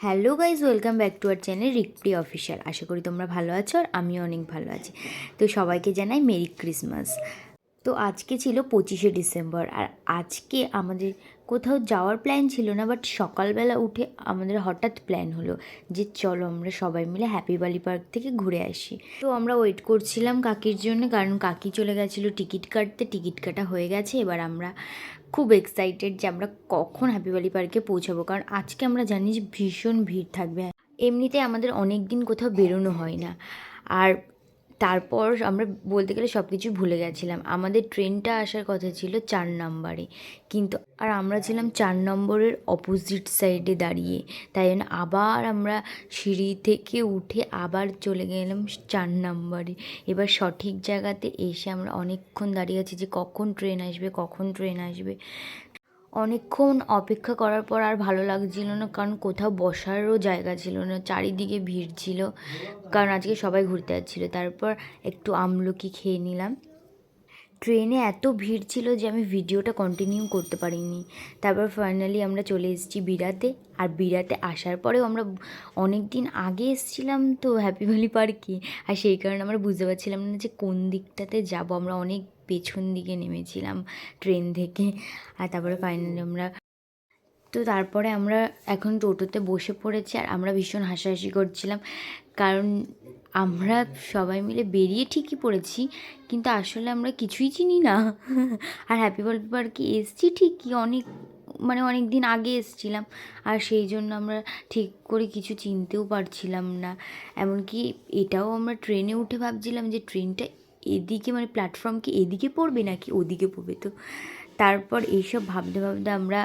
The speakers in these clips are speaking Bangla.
Hello guys, welcome back to our channel রিকপ্রি অফিসিয়াল। আশা করি তোমরা ভালো আছো আর আমিও অনেক ভালো আছি। তো সবাইকে জানাই মেরি ক্রিসমাস। তো আজকে ছিল 25শে ডিসেম্বর, আর আজকে আমাদের কোথাও যাওয়ার প্ল্যান ছিল না, বাট সকালবেলা উঠে আমাদের হঠাৎ প্ল্যান হলো যে চলো আমরা সবাই মিলে হ্যাপি ভ্যালি পার্ক থেকে ঘুরে আসি। তো আমরা ওয়েট করছিলাম কাকির জন্য, কারণ কাকি চলে গেছিলো টিকিট কাটতে। টিকিট কাটা হয়ে গেছে, এবার আমরা খুব এক্সাইটেড যে আমরা কখন হ্যাপি ভ্যালি পার্কে পৌঁছাবো, কারণ আজকে আমরা জানি যে ভীষণ ভিড় থাকবে। এমনিতে আমাদের অনেক দিন কোথাও বেরোনো হয় না। আর তারপর আমরা বলতে গেলে সব কিছু ভুলে গেছিলাম। আমাদের ট্রেনটা আসার কথা ছিল 4 নম্বরে, কিন্তু আর আমরা ছিলাম 4 নম্বরের অপোজিট সাইডে দাঁড়িয়ে। তাই জন্য আবার আমরা সিঁড়ি থেকে উঠে আবার চলে গেলাম 4 নম্বরে। এবার সঠিক জায়গাতে এসে আমরা অনেকক্ষণ দাঁড়িয়ে আছি যে কখন ট্রেন আসবে, কখন ট্রেন আসবে। অনেকক্ষণ অপেক্ষা করার পর আর ভালো লাগছিল না, কারণ কোথাও বসারও জায়গা ছিল না, চারিদিকে ভিড় ছিল, কারণ আজকে সবাই ঘুরতে যাচ্ছিলো। তারপর একটু আমলকি খেয়ে নিলাম। ট্রেনে এত ভিড় ছিল যে আমি ভিডিওটা কন্টিনিউ করতে পারিনি। তারপর ফাইনালি আমরা চলে এসেছি বিরাতে। আর বিরাতে আসার পরেও আমরা অনেক দিন আগে এসেছিলাম তো হ্যাপি ভ্যালি পার্কে, আর সেই কারণে আমরা বুঝতে পারছিলাম না যে কোন দিকটাতে যাব। আমরা অনেক পেছন দিকে নেমেছিলাম ট্রেন থেকে। আর তারপরে ফাইনালি তারপরে আমরা এখন টোটোতে বসে পড়েছি, আর আমরা ভীষণ হাসাহাসি করছিলাম, কারণ আমরা সবাই মিলে বেরিয়ে ঠিকই পড়েছি, কিন্তু আসলে আমরা কিছুই চিনি না। আর হ্যাপি ভ্যালি পার্কে এসেছি ঠিকই, অনেক দিন আগে এসেছিলাম, আর সেই জন্য আমরা ঠিক করে কিছু চিনতেও পারছিলাম না। এমনকি এটাও আমরা ট্রেনে উঠে ভাবছিলাম যে ট্রেনটা এদিকে, প্ল্যাটফর্ম কি এদিকে পড়বে নাকি ওদিকে পড়বে। তো তারপর এইসব ভাবতে ভাবতে আমরা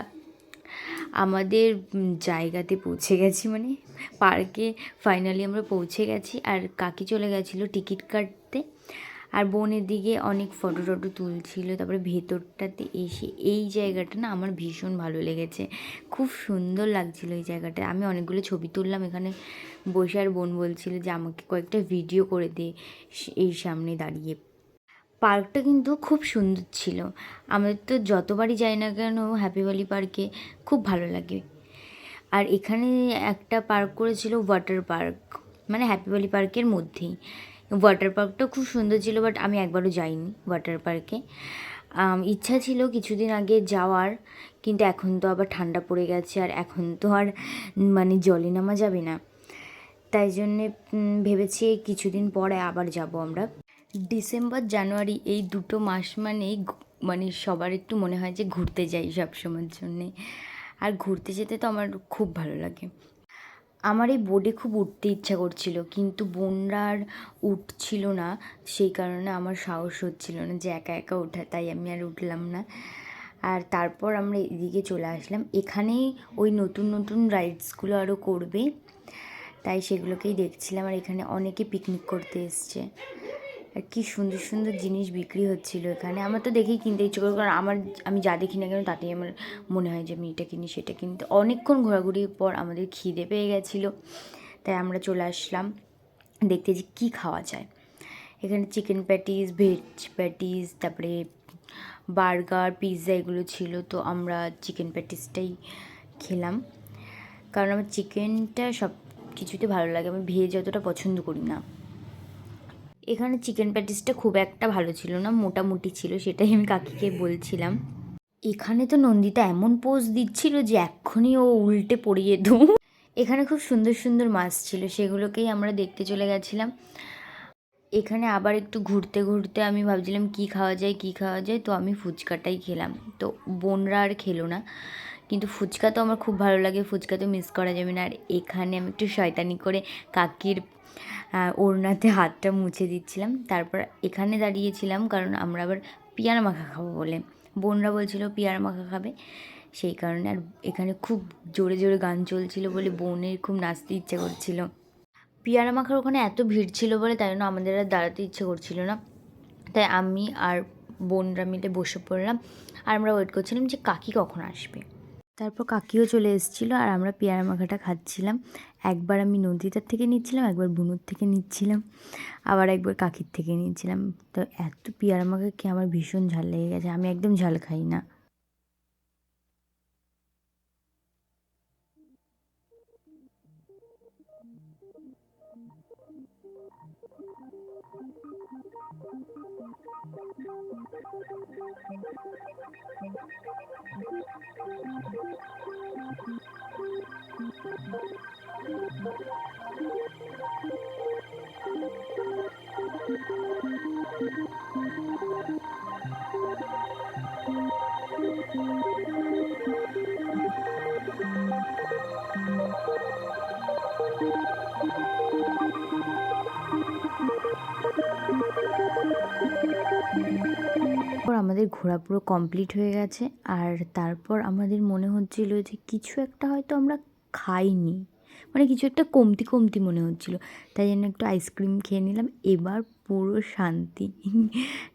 আমাদের জায়গাতে পৌঁছে গেছি, পার্কে ফাইনালি আমরা পৌঁছে গেছি। আর কাকি চলে গেছিলো টিকিট কাটতে, আর বোনের দিকে অনেক ফটো টটো তুলছিল। তারপরে ভেতরটাতে এসে এই জায়গাটা না আমার ভীষণ ভালো লেগেছে, খুব সুন্দর লাগছিল এই জায়গাটা। আমি অনেকগুলো ছবি তুললাম এখানে বসে, আর বোন বলছিল যে আমাকে কয়েকটা ভিডিও করে দে এই সামনে দাঁড়িয়ে। পার্কটা কিন্তু খুব সুন্দর ছিল। আমাদের তো যতবারই যাই না কেন হ্যাপি ভ্যালি পার্কে খুব ভালো লাগে। আর এখানে একটা পার্ক করেছিল ওয়াটার পার্ক, হ্যাপি ভ্যালি পার্কের মধ্যেই। ওয়াটার পার্কটা খুব সুন্দর ছিল, বাট আমি একবারও যাইনি ওয়াটার পার্কে। ইচ্ছা ছিল কিছুদিন আগে যাওয়ার, কিন্তু এখন তো আবার ঠান্ডা পড়ে গেছে, আর এখন তো আর জলে নামা যাবে না। তাই জন্যে ভেবেছি কিছুদিন পরে আবার যাব আমরা। ডিসেম্বর জানুয়ারি এই দুটো মাস সবার একটু মনে হয় যে ঘুরতে যাই সব সময়ের জন্যে। আর ঘুরতে যেতে তো আমার খুব ভালো লাগে। আমার এই বোটে খুব উঠতে ইচ্ছা করছিল, কিন্তু বোনরা আর উঠছিল না, সেই কারণে আমার সাহস হচ্ছিল না যে একা একা ওঠা, তাই আমি আর উঠলাম না। আর তারপর আমরা এদিকে চলে আসলাম। এখানেই ওই নতুন নতুন রাইডসগুলো আরও করবে, তাই সেগুলোকেই দেখছিলাম। আর এখানে অনেকে পিকনিক করতে এসছে, আর কী সুন্দর সুন্দর জিনিস বিক্রি হচ্ছিল এখানে। আমার তো দেখেই কিনতে ইচ্ছে করে, কারণ আমি যা দেখি না কেন তাতেই আমার মনে হয় যে আমি এটা কিনি সেটা কিনি। তো অনেকক্ষণ ঘোরাঘুরির পর আমাদের খিদে পেয়ে গেছিলো, তাই আমরা চলে আসলাম দেখতে যে কী খাওয়া যায়। এখানে চিকেন প্যাটিস, ভেজ প্যাটিস, তারপরে বার্গার, পিৎজা এগুলো ছিল। তো আমরা চিকেন প্যাটিসটাই খেলাম, কারণ আমার চিকেনটা সব কিছুতে ভালো লাগে, আমি ভেজ অতটা পছন্দ করি না। এখানে চিকেন প্যাটিসটা খুব একটা ভালো ছিল না, মোটামুটি ছিল, সেটাই আমি কাকিকে বলছিলাম। এখানে তো নন্দিতা এমন পোজ দিচ্ছিল যে এক্ষুনি ও উল্টে পড়ে যেত। এখানে খুব সুন্দর সুন্দর মাছ ছিল, সেগুলোকেই আমরা দেখতে চলে গেছিলাম। এখানে আবার একটু ঘুরতে ঘুরতে আমি ভাবছিলাম কী খাওয়া যায় কী খাওয়া যায়, তো আমি ফুচকাটাই খেলাম। তো বোনরা আর খেলো না, কিন্তু ফুচকা তো আমার খুব ভালো লাগে, ফুচকা তো মিস করা যাবে না। আর এখানে আমি একটু শয়তানি করে কাকির ওড়নাতে হাতটা মুছে দিচ্ছিলাম। তারপর এখানে দাঁড়িয়েছিলাম কারণ আমরা আবার পিয়ারা মাখা খাবো বলে, বোনরা বলছিল পিয়ারা মাখা খাবে, সেই কারণে। আর এখানে খুব জোরে জোরে গান চলছিল বলে বোনের খুব নাচতে ইচ্ছে করছিল। পিয়ারা মাখার ওখানে এত ভিড় ছিল বলে তাই জন্য আমাদের আর দাঁড়াতে ইচ্ছে করছিল না, তাই আমি আর বোনরা মিলে বসে পড়লাম। আর আমরা ওয়েট করছিলাম যে কাকি কখন আসবে। তারপর কাকিও চলে এসেছিলো, আর আমরা পেয়ারা মাখাটা খাচ্ছিলাম। একবার আমি নন্দিতার থেকে নিচ্ছিলাম, একবার বুনুর থেকে নিচ্ছিলাম, আবার একবার কাকির থেকে নিচ্ছিলাম। তো এত পেয়ারা মাখা খেয়ে আমার ভীষণ ঝাল লেগে গেছে, আমি একদম ঝাল খাই না। আমাদের ঘোরা পুরো কমপ্লিট হয়ে গেছে। আর তারপর আমাদের মনে হচ্ছিল যে কিছু একটা হয়তো আমরা খাইনি, মানে কিছু একটা কমতি কমতি মনে হচ্ছিল, তাই জন্য একটু আইসক্রিম খেয়ে নিলাম। এবার পুরো শান্তি।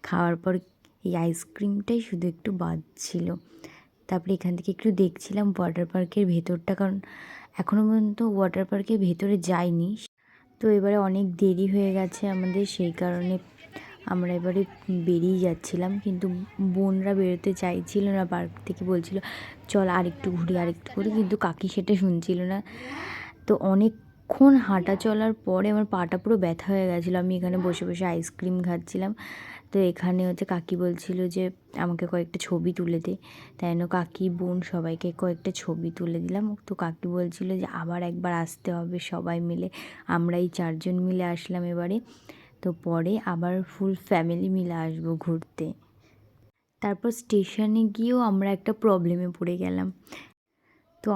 খাওয়ার পর এই আইসক্রিমটাই শুধু একটু বাদ ছিল। তারপরে এখান থেকে একটু দেখছিলাম ওয়াটার পার্কের ভেতরটা, কারণ এখনও পর্যন্ত ওয়াটার পার্কের ভেতরে যাইনি। তো এবারে অনেক দেরি হয়ে গেছে আমাদের, সেই কারণে আমরা এবারে বেরিয়ে যাচ্ছিলাম, কিন্তু বোনরা বেরোতে চাইছিল না, পার্ক থেকে বলছিল চল আরেকটু ঘুরি আরেকটু ঘুরি, কিন্তু কাকি সেটা শুনছিল না। তো অনেকক্ষণ হাঁটা চলার পরে আমার পাটা পুরো ব্যথা হয়ে গেছিলো। আমি এখানে বসে বসে আইসক্রিম খাচ্ছিলাম। তো এখানে হচ্ছে কাকি বলছিল যে আমাকে কয়েকটা ছবি তুলে দে, তাই জন্য কাকি বোন সবাইকে কয়েকটা ছবি তুলে দিলাম। তো কাকি বলছিল যে আবার একবার আসতে হবে সবাই মিলে। আমরা এই 4 জন মিলে আসলাম এবারে, তো পরে আবার ফুল ফ্যামিলি মিলে আসবো ঘুরতে। তারপর স্টেশনে গিয়েও আমরা একটা প্রবলেমে পড়ে গেলাম। তো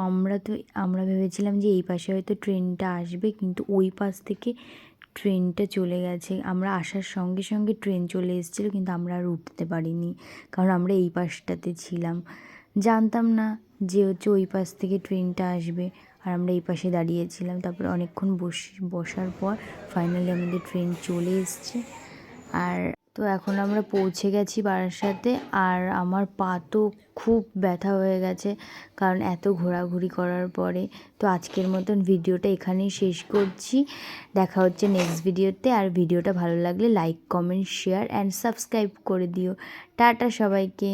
আমরা ভেবেছিলাম যে এই পাশে হয়তো ট্রেনটা আসবে, কিন্তু ওই পাশ থেকে ট্রেনটা চলে গেছে। আমরা আসার সঙ্গে সঙ্গে ট্রেন চলে এসেছিলো, কিন্তু আমরা আর উঠতে পারিনি, কারণ আমরা এই পাশটাতে ছিলাম। জানতাম না যে হচ্ছে ওই পাশ থেকে ট্রেনটা আসবে, আর আমরা এই পাশে দাঁড়িয়েছিলাম। তারপরে অনেকক্ষণ বসার পর ফাইনালি আমাদের ট্রেন চলে এসছে। আর তো এখন আমরা পৌঁছে গেছি বারাসাতে। আর আমার পা তো খুব ব্যথা হয়ে গেছে, কারণ এত ঘোরাঘুরি করার পরে। তো আজকের মতন ভিডিওটা এখানেই শেষ করছি। দেখা হচ্ছে নেক্সট ভিডিওতে। আর ভিডিওটা ভালো লাগলে like comment share and subscribe করে দিও। টাটা সবাইকে।